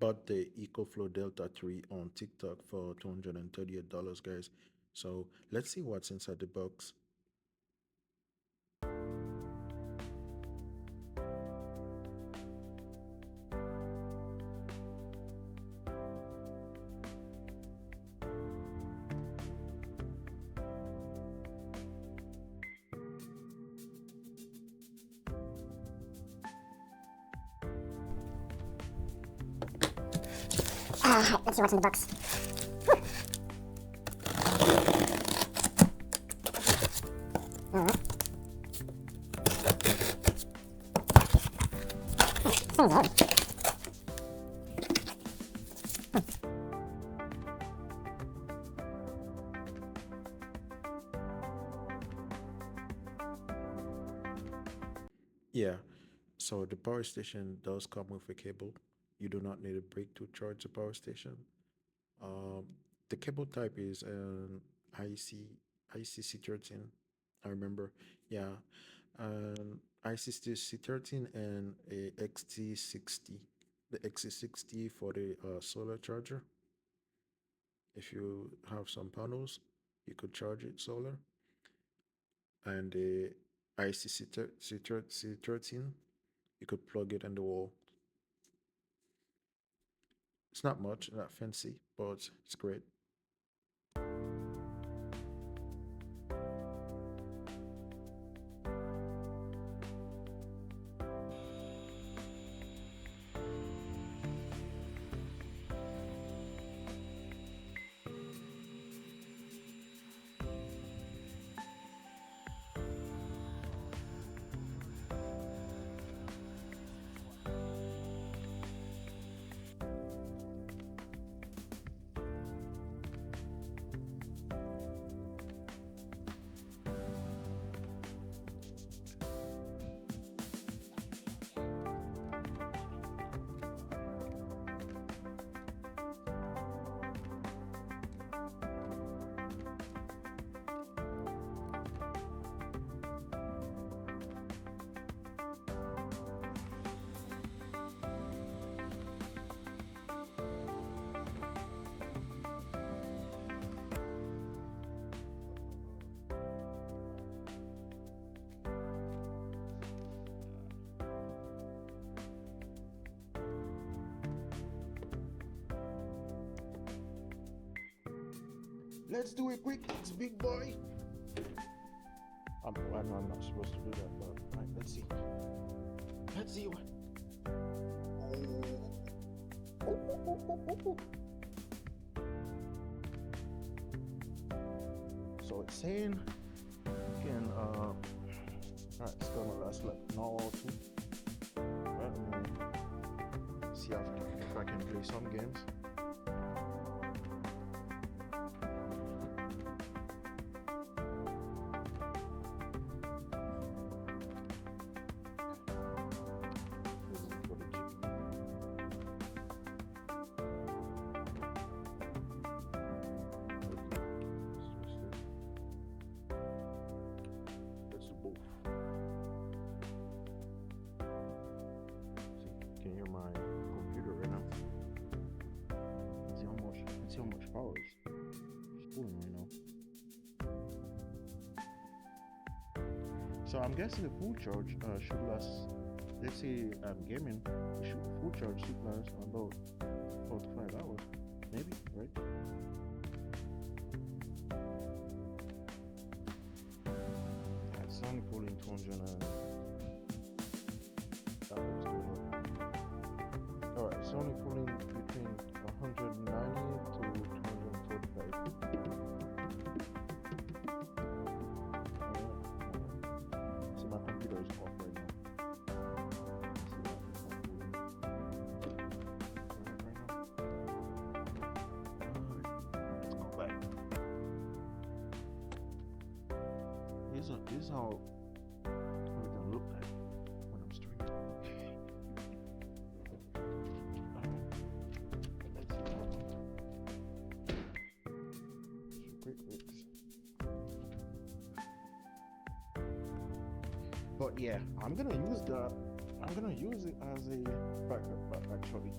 bought the EcoFlow Delta 3 on TikTok for $238, guys. So let's see what's inside the box. Let's see what's in the box. Yeah, so the power station does come with a cable. You do not need a brick to charge the power station. Um, the cable type is an ICC13. I remember. Yeah, ICC13 and a XT60. The XT60 for the solar charger. If you have some panels, you could charge it solar. And the ICC13, you could plug it in the wall. It's not much, not fancy, but it's great. Let's do it quick, it's big boy. I know I'm not supposed to do that, but right, let's see. Let's see what. So it's saying you can alright, it's gonna last like an hour or two. Right, see if I can play some games. Can hear my computer right now. Let's see how much power is pulling right now. So I'm guessing the full charge should last. Let's say I'm gaming. Full charge should last about 4 to 5 hours, maybe, right? It's only pulling 200. Alright, it's only pulling between 190 to 245. So my computer is off right now. Let's go back. This is how everything look like when I'm streaming. But yeah, I'm gonna use it as a backup actually.